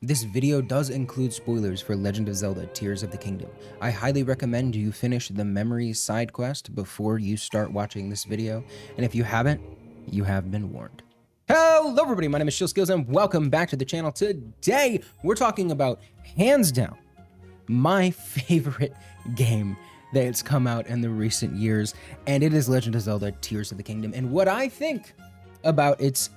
This video does include spoilers for Legend of Zelda Tears of the Kingdom. I highly recommend you finish the Memories side quest before you start watching this video, and if you haven't, you have been warned. Hello everybody, my name is Skills and welcome back to the channel. Today, we're talking about, hands down, my favorite game that's come out in the recent years, and it is Legend of Zelda Tears of the Kingdom, and what I think about its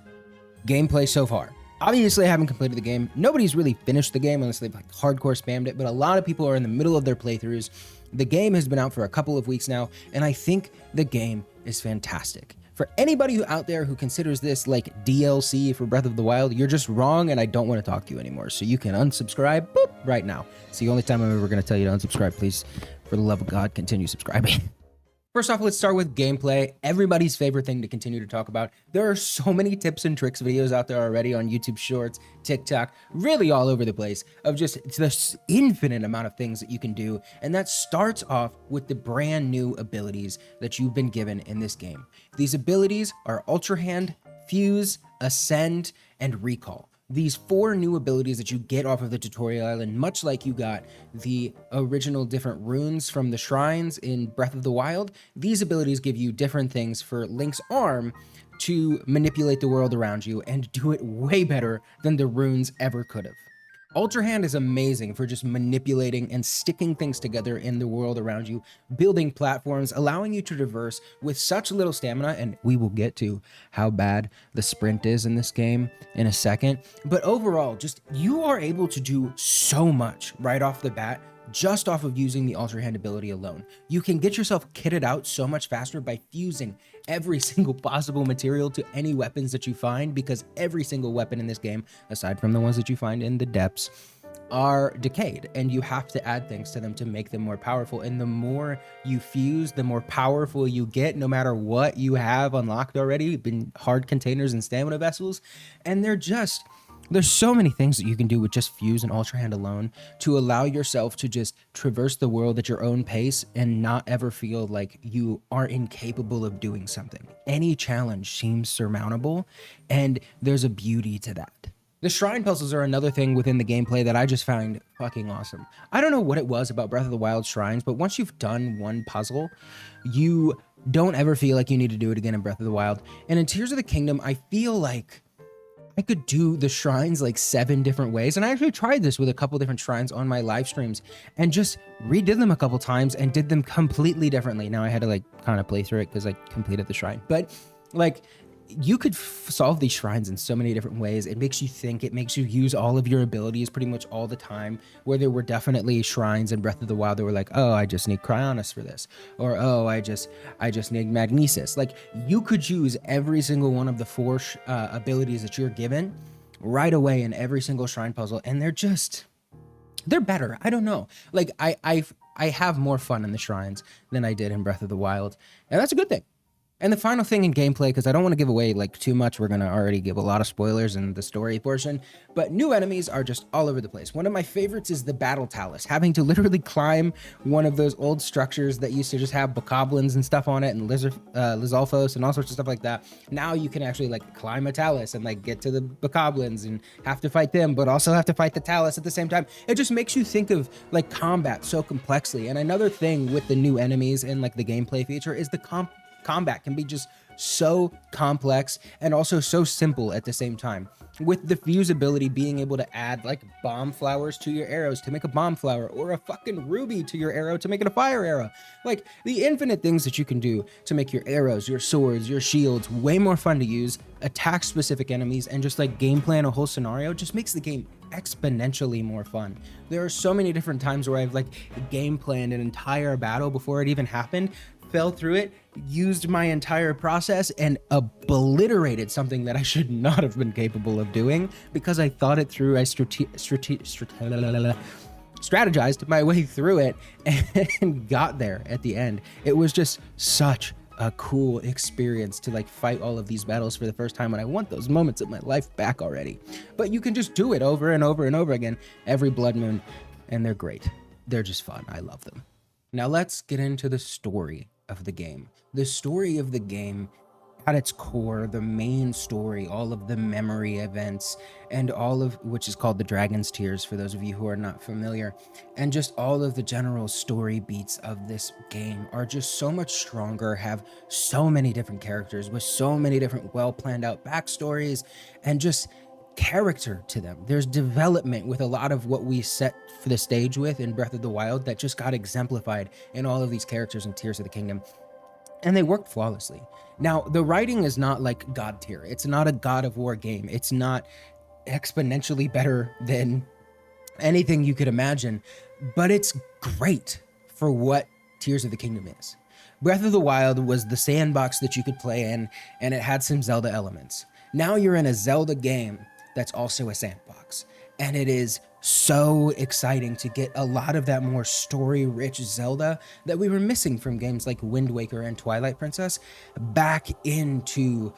gameplay so far. Obviously, I haven't completed the game. Nobody's really finished the game unless they've like hardcore spammed it, but a lot of people are in the middle of their playthroughs. The game has been out for a couple of weeks now, and I think the game is fantastic. For anybody out there who considers this like DLC for Breath of the Wild, you're just wrong, and I don't want to talk to you anymore. So you can unsubscribe right now. It's the only time I'm ever going to tell you to unsubscribe. Please, for the love of God, continue subscribing. First off, let's start with gameplay, everybody's favorite thing to continue to talk about. There are so many tips and tricks videos out there already on YouTube Shorts, TikTok, really all over the place of just this infinite amount of things that you can do. And that starts off with the brand new abilities that you've been given in this game. These abilities are Ultra Hand, Fuse, Ascend, and Recall. These 4 new abilities that you get off of the tutorial island, much like you got the original different runes from the shrines in Breath of the Wild, these abilities give you different things for Link's arm to manipulate the world around you and do it way better than the runes ever could have. Ultra Hand is amazing for just manipulating and sticking things together in the world around you, building platforms, allowing you to traverse with such little stamina, and we will get to how bad the sprint is in this game in a second. But overall, just you are able to do so much right off the bat, just off of using the Ultra Hand ability alone. You can get yourself kitted out so much faster by fusing every single possible material to any weapons that you find, because every single weapon in this game, aside from the ones that you find in the depths, are decayed, and you have to add things to them to make them more powerful. And the more you fuse, the more powerful you get, no matter what you have unlocked already, been hard containers and stamina vessels. And there's so many things that you can do with just Fuse and Ultra Hand alone to allow yourself to just traverse the world at your own pace and not ever feel like you are incapable of doing something. Any challenge seems surmountable, and there's a beauty to that. The shrine puzzles are another thing within the gameplay that I just found fucking awesome. I don't know what it was about Breath of the Wild shrines, but once you've done one puzzle, you don't ever feel like you need to do it again in Breath of the Wild. And in Tears of the Kingdom, I feel like I could do the shrines like 7 different ways. And I actually tried this with a couple different shrines on my live streams and just redid them a couple times and did them completely differently. Now I had to like kind of play through it because I completed the shrine. But like, you could solve these shrines in so many different ways. It makes you think, it makes you use all of your abilities pretty much all the time, where there were definitely shrines in Breath of the Wild that were like, oh, I just need Cryonis for this, or oh, I just need Magnesis. Like, you could use every single one of the 4 abilities that you're given right away in every single shrine puzzle, and they're better. I don't know. Like, I have more fun in the shrines than I did in Breath of the Wild, and that's a good thing. And the final thing in gameplay, because I don't want to give away like too much, we're going to already give a lot of spoilers in the story portion, but new enemies are just all over the place. One of my favorites is the Battle Talus, having to literally climb one of those old structures that used to just have bokoblins and stuff on it, and Lizalfos and all sorts of stuff like that. Now you can actually like climb a talus and like get to the bokoblins and have to fight them, but also have to fight the talus at the same time. It just makes you think of like combat so complexly. And another thing with the new enemies and like the gameplay feature is the combat can be just so complex and also so simple at the same time. With the Fuse ability being able to add like bomb flowers to your arrows to make a bomb flower, or a fucking ruby to your arrow to make it a fire arrow. Like, the infinite things that you can do to make your arrows, your swords, your shields way more fun to use, attack specific enemies, and just like game plan a whole scenario just makes the game exponentially more fun. There are so many different times where I've like game planned an entire battle before it even happened, fell through it, used my entire process, and obliterated something that I should not have been capable of doing because I thought it through. I strategized my way through it and got there at the end. It was just such a cool experience to like fight all of these battles for the first time, and I want those moments of my life back already. But you can just do it over and over and over again every blood moon, and they're great. They're just fun. I love them. Now let's get into the story of the game. The story of the game at its core, the main story, all of the memory events, and all of which is called the Dragon's Tears for those of you who are not familiar, and just all of the general story beats of this game are just so much stronger, have so many different characters with so many different well planned out backstories, and just character to them. There's development with a lot of what we set for the stage with in Breath of the Wild that just got exemplified in all of these characters in Tears of the Kingdom, and they worked flawlessly. Now, the writing is not like God tier. It's not a God of War game. It's not exponentially better than anything you could imagine, but it's great for what Tears of the Kingdom is. Breath of the Wild was the sandbox that you could play in, and it had some Zelda elements. Now you're in a Zelda game that's also a sandbox, and it is so exciting to get a lot of that more story-rich Zelda that we were missing from games like Wind Waker and Twilight Princess back into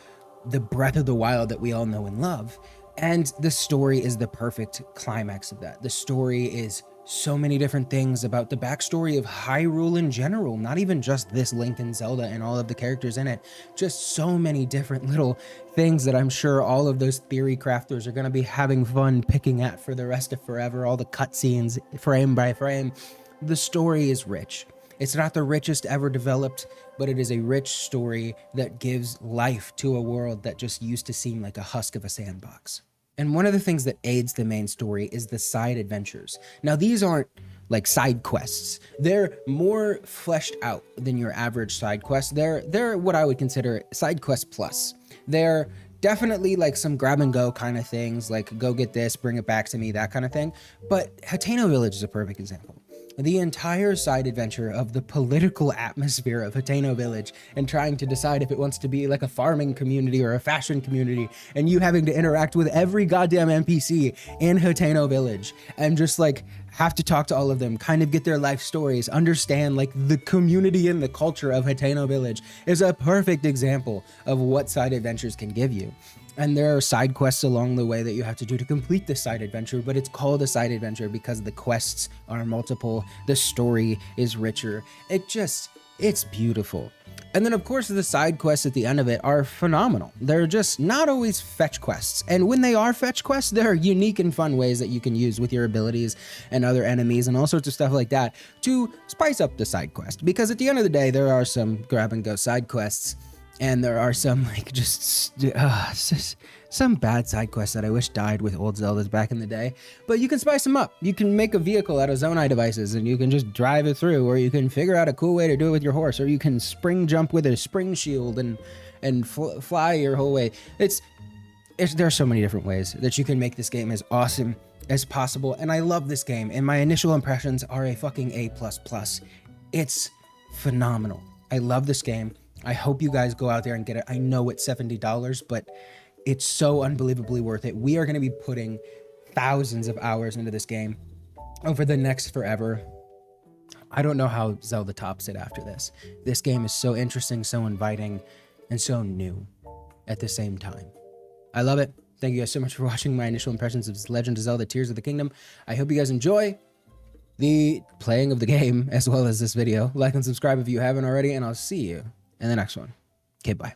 the Breath of the Wild that we all know and love. And the story is the perfect climax of that. The story is so many different things about the backstory of Hyrule in general, not even just this Link and Zelda and all of the characters in it, just so many different little things that I'm sure all of those theory crafters are going to be having fun picking at for the rest of forever, all the cutscenes frame by frame. The story is rich. It's not the richest ever developed, but it is a rich story that gives life to a world that just used to seem like a husk of a sandbox. And one of the things that aids the main story is the side adventures. Now, these aren't like side quests. They're more fleshed out than your average side quest. They're what I would consider side quest plus. They're definitely like some grab and go kind of things, like go get this, bring it back to me, that kind of thing. But Hateno Village is a perfect example. The entire side adventure of the political atmosphere of Hateno Village and trying to decide if it wants to be like a farming community or a fashion community, and you having to interact with every goddamn NPC in Hateno Village and just like have to talk to all of them, kind of get their life stories, understand like the community and the culture of Hateno Village is a perfect example of what side adventures can give you. And there are side quests along the way that you have to do to complete the side adventure, but it's called a side adventure because the quests are multiple, the story is richer. It's beautiful. And then of course the side quests at the end of it are phenomenal. They're just not always fetch quests. And when they are fetch quests, there are unique and fun ways that you can use with your abilities and other enemies and all sorts of stuff like that to spice up the side quest. Because at the end of the day, there are some grab and go side quests, and there are some like just some bad side quests that I wish died with old Zeldas back in the day. But you can spice them up. You can make a vehicle out of Zonai devices and you can just drive it through, or you can figure out a cool way to do it with your horse, or you can spring jump with a spring shield and fly your whole way. There are so many different ways that you can make this game as awesome as possible. And I love this game, and my initial impressions are a fucking A++. It's phenomenal. I love this game. I hope you guys go out there and get it. I know it's $70, but it's so unbelievably worth it. We are going to be putting thousands of hours into this game over the next forever. I don't know how Zelda tops it after this. This game is so interesting, so inviting, and so new at the same time. I love it. Thank you guys so much for watching my initial impressions of Legend of Zelda Tears of the Kingdom. I hope you guys enjoy the playing of the game as well as this video. Like and subscribe if you haven't already, and I'll see you in the next one. Okay, bye.